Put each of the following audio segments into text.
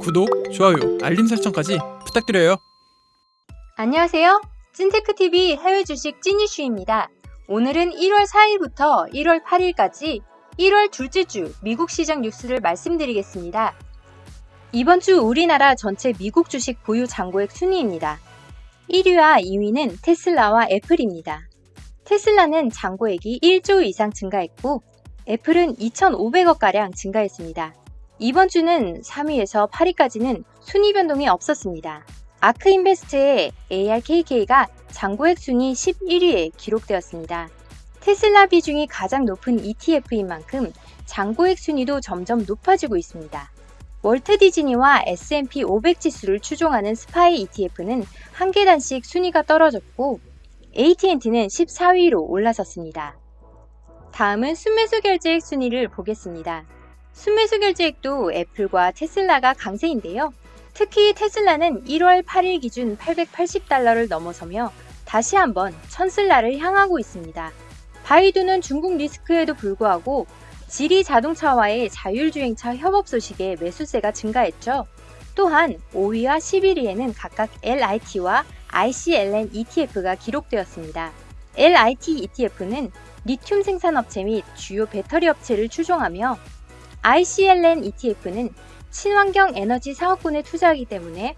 구독, 좋아요, 알림 설정까지 부탁드려요. 안녕하세요. 찐테크TV 해외 주식 찐 이슈입니다. 오늘은 1월 4일부터 1월 8일까지 1월 둘째 주 미국 시장 뉴스를 말씀드리겠습니다. 이번 주 우리나라 전체 미국 주식 보유 잔고액 순위입니다. 1위와 2위는 테슬라와 애플입니다. 테슬라는 잔고액이 1조 이상 증가했고 애플은 2,500억가량 증가했습니다. 이번 주는 3위에서 8위까지는 순위 변동이 없었습니다. 아크인베스트의 ARKK가 잔고액 순위 11위에 기록되었습니다. 테슬라 비중이 가장 높은 ETF인 만큼 잔고액 순위도 점점 높아지고 있습니다. 월트 디즈니와 S&P 500 지수를 추종하는 스파이 ETF는 한 계단씩 순위가 떨어졌고 AT&T는 14위로 올라섰습니다. 다음은 순매수 결제액 순위를 보겠습니다. 순매수 결제액도 애플과 테슬라가 강세인데요. 특히 테슬라는 1월 8일 기준 880달러를 넘어서며 다시 한번 천슬라를 향하고 있습니다. 바이두는 중국 리스크에도 불구하고 지리 자동차와의 자율주행차 협업 소식에 매수세가 증가했죠. 또한 5위와 11위에는 각각 LIT와 ICLN ETF가 기록되었습니다. LIT ETF는 리튬 생산업체 및 주요 배터리 업체를 추종하며 ICLN ETF는 친환경 에너지 사업군에 투자하기 때문에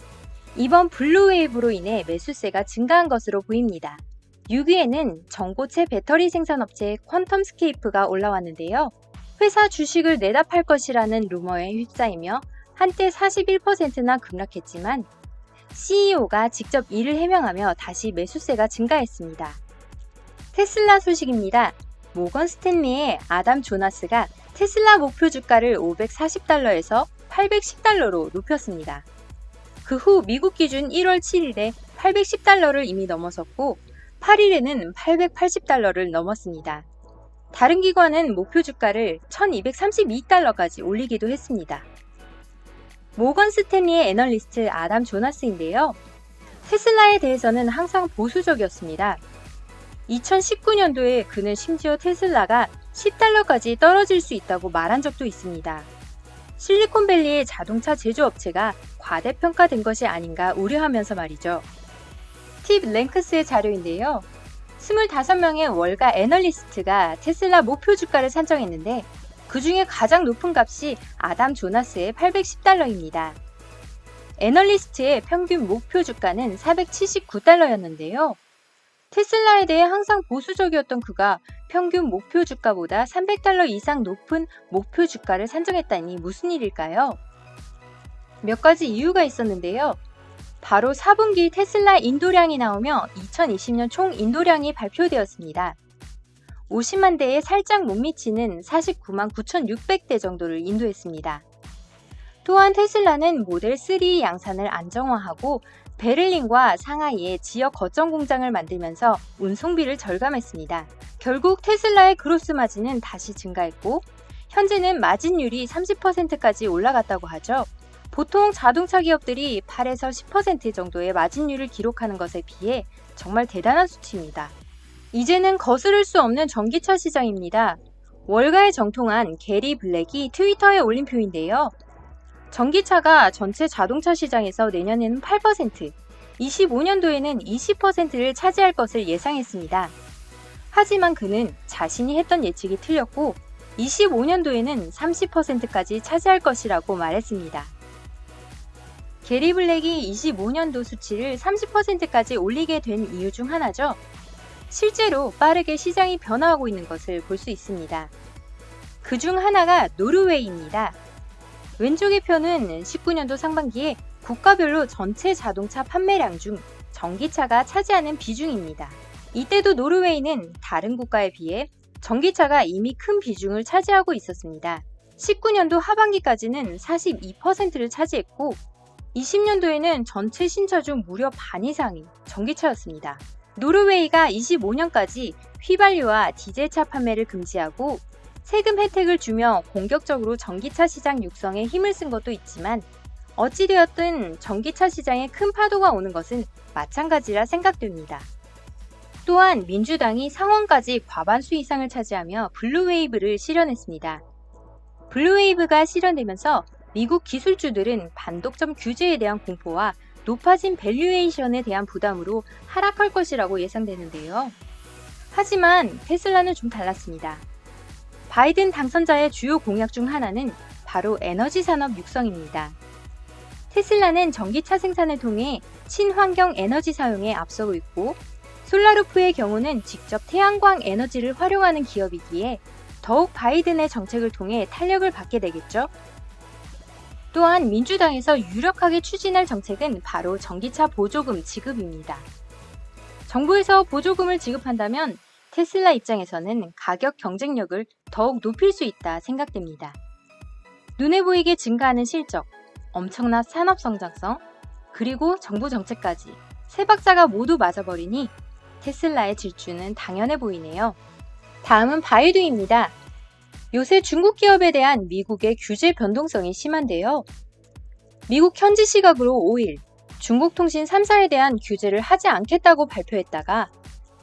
이번 블루웨이브로 인해 매수세가 증가한 것으로 보입니다. 6위에는 전고체 배터리 생산업체 퀀텀스케이프가 올라왔는데요. 회사 주식을 내다 팔 것이라는 루머에 휩싸이며 한때 41%나 급락했지만 CEO가 직접 이를 해명하며 다시 매수세가 증가했습니다. 테슬라 소식입니다. 모건 스탠리의 아담 조나스가 테슬라 목표 주가를 540달러에서 810달러로 높였습니다. 그 후 미국 기준 1월 7일에 810달러를 이미 넘어섰고 8일에는 880달러를 넘었습니다. 다른 기관은 목표 주가를 1232달러까지 올리기도 했습니다. 모건 스탠리의 애널리스트 아담 조나스인데요. 테슬라에 대해서는 항상 보수적이었습니다. 2019년도에 그는 심지어 테슬라가 10달러까지 떨어질 수 있다고 말한 적도 있습니다. 실리콘밸리의 자동차 제조업체가 과대평가된 것이 아닌가 우려하면서 말이죠. 스티브 랭크스의 자료인데요. 25명의 월가 애널리스트가 테슬라 목표 주가를 산정했는데 그 중에 가장 높은 값이 아담 조나스의 810달러입니다. 애널리스트의 평균 목표 주가는 479달러였는데요. 테슬라에 대해 항상 보수적이었던 그가 평균 목표 주가보다 300달러 이상 높은 목표 주가를 산정했다니 무슨 일일까요? 몇 가지 이유가 있었는데요. 바로 4분기 테슬라 인도량이 나오며 2020년 총 인도량이 발표되었습니다. 50만 대에 살짝 못 미치는 49만 9,600대 정도를 인도했습니다. 또한 테슬라는 모델 3 양산을 안정화하고 베를린과 상하이에 지역 거점 공장을 만들면서 운송비를 절감했습니다. 결국 테슬라의 그로스 마진은 다시 증가했고 현재는 마진율이 30%까지 올라갔다고 하죠. 보통 자동차 기업들이 8에서 10% 정도의 마진율을 기록하는 것에 비해 정말 대단한 수치입니다. 이제는 거스를 수 없는 전기차 시장입니다. 월가에 정통한 게리 블랙이 트위터에 올린 표인데요. 전기차가 전체 자동차 시장에서 내년에는 8%, 25년도에는 20%를 차지할 것을 예상했습니다. 하지만 그는 자신이 했던 예측이 틀렸고 25년도에는 30%까지 차지할 것이라고 말했습니다. 게리 블랙이 25년도 수치를 30%까지 올리게 된 이유 중 하나죠. 실제로 빠르게 시장이 변화하고 있는 것을 볼 수 있습니다. 그 중 하나가 노르웨이입니다. 왼쪽의 표는 19년도 상반기에 국가별로 전체 자동차 판매량 중 전기차가 차지하는 비중입니다. 이때도 노르웨이는 다른 국가에 비해 전기차가 이미 큰 비중을 차지하고 있었습니다. 19년도 하반기까지는 42%를 차지했고 20년도에는 전체 신차 중 무려 반 이상이 전기차였습니다. 노르웨이가 25년까지 휘발유와 디젤차 판매를 금지하고 세금 혜택을 주며 공격적으로 전기차 시장 육성에 힘을 쓴 것도 있지만 어찌되었든 전기차 시장에 큰 파도가 오는 것은 마찬가지라 생각됩니다. 또한 민주당이 상원까지 과반수 이상을 차지하며 블루웨이브를 실현했습니다. 블루웨이브가 실현되면서 미국 기술주들은 반독점 규제에 대한 공포와 높아진 밸류에이션에 대한 부담으로 하락할 것이라고 예상되는데요. 하지만 테슬라는 좀 달랐습니다. 바이든 당선자의 주요 공약 중 하나는 바로 에너지 산업 육성입니다. 테슬라는 전기차 생산을 통해 친환경 에너지 사용에 앞서고 있고, 솔라루프의 경우는 직접 태양광 에너지를 활용하는 기업이기에 더욱 바이든의 정책을 통해 탄력을 받게 되겠죠. 또한 민주당에서 유력하게 추진할 정책은 바로 전기차 보조금 지급입니다. 정부에서 보조금을 지급한다면 테슬라 입장에서는 가격 경쟁력을 더욱 높일 수 있다 생각됩니다. 눈에 보이게 증가하는 실적, 엄청난 산업 성장성, 그리고 정부 정책까지 세 박자가 모두 맞아버리니 테슬라의 질주는 당연해 보이네요. 다음은 바이두입니다. 요새 중국 기업에 대한 미국의 규제 변동성이 심한데요. 미국 현지 시각으로 5일 중국 통신 3사에 대한 규제를 하지 않겠다고 발표했다가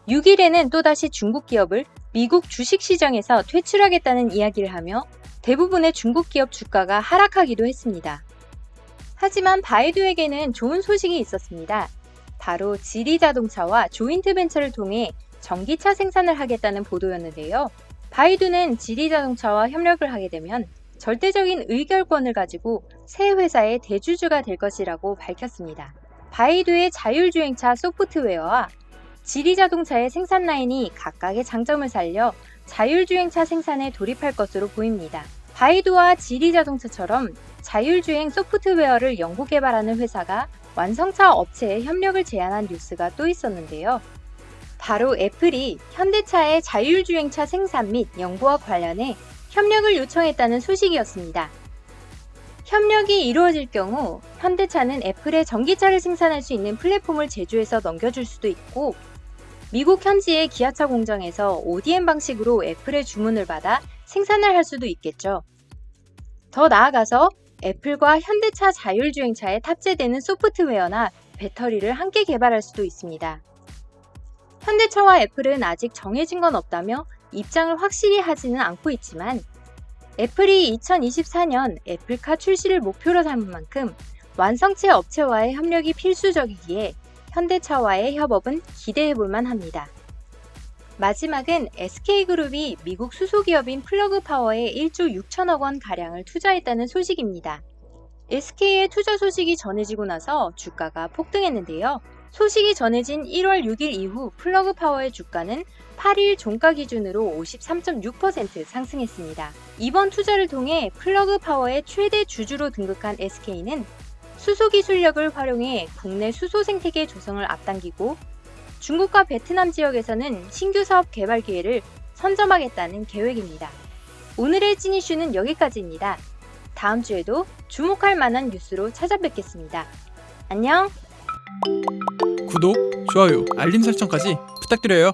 6일에는 또다시 중국 기업을 미국 주식시장에서 퇴출하겠다는 이야기를 하며 대부분의 중국 기업 주가가 하락하기도 했습니다. 하지만 바이두에게는 좋은 소식이 있었습니다. 바로 지리자동차와 조인트벤처를 통해 전기차 생산을 하겠다는 보도였는데요. 바이두는 지리자동차와 협력을 하게 되면 절대적인 의결권을 가지고 새 회사의 대주주가 될 것이라고 밝혔습니다. 바이두의 자율주행차 소프트웨어와 지리자동차의 생산 라인이 각각의 장점을 살려 자율주행차 생산에 돌입할 것으로 보입니다. 바이두와 지리자동차처럼 자율주행 소프트웨어를 연구 개발하는 회사가 완성차 업체에 협력을 제안한 뉴스가 또 있었는데요. 바로 애플이 현대차의 자율주행차 생산 및 연구와 관련해 협력을 요청했다는 소식이었습니다. 협력이 이루어질 경우 현대차는 애플의 전기차를 생산할 수 있는 플랫폼을 제조해서 넘겨줄 수도 있고, 미국 현지의 기아차 공장에서 ODM 방식으로 애플의 주문을 받아 생산을 할 수도 있겠죠. 더 나아가서 애플과 현대차 자율주행차에 탑재되는 소프트웨어나 배터리를 함께 개발할 수도 있습니다. 현대차와 애플은 아직 정해진 건 없다며 입장을 확실히 하지는 않고 있지만, 애플이 2024년 애플카 출시를 목표로 삼은 만큼 완성체 업체와의 협력이 필수적이기에 현대차와의 협업은 기대해볼만 합니다. 마지막은 SK그룹이 미국 수소기업인 플러그파워에 1조 6천억 원 가량을 투자했다는 소식입니다. SK의 투자 소식이 전해지고 나서 주가가 폭등했는데요. 소식이 전해진 1월 6일 이후 플러그파워의 주가는 8일 종가 기준으로 53.6% 상승했습니다. 이번 투자를 통해 플러그파워의 최대 주주로 등극한 SK는 수소 기술력을 활용해 국내 수소 생태계 조성을 앞당기고, 중국과 베트남 지역에서는 신규 사업 개발 기회를 선점하겠다는 계획입니다. 오늘의 찐 이슈는 여기까지입니다. 다음 주에도 주목할 만한 뉴스로 찾아뵙겠습니다. 안녕! 구독, 좋아요, 알림 설정까지 부탁드려요.